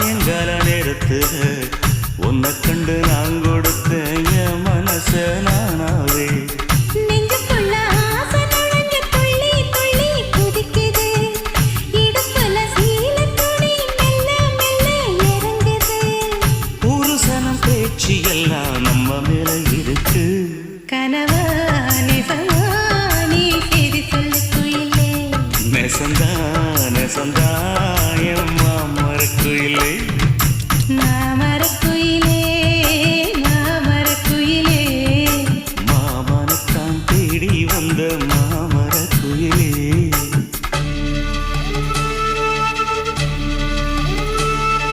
சாயங்கால நேரத்துல உன்னை கண்டு நான் கொடுத்த என் மனச நானாவே நெஞ்சுக்குள்ள ஆசை நுழைஞ்சு துள்ளி துள்ளி குதிக்குது. இடுப்புல சீலத் துணி மெல்ல மெல்ல இறங்குது. ஒரு சனம் பேச்சு எல்லாம் நம்ம மேல இருக்கு. கனவா நிசமா நீ செய்தி சொல்லு குயிலே. நெசந்தா நெசந்தா என் மாமர குயிலே. நாம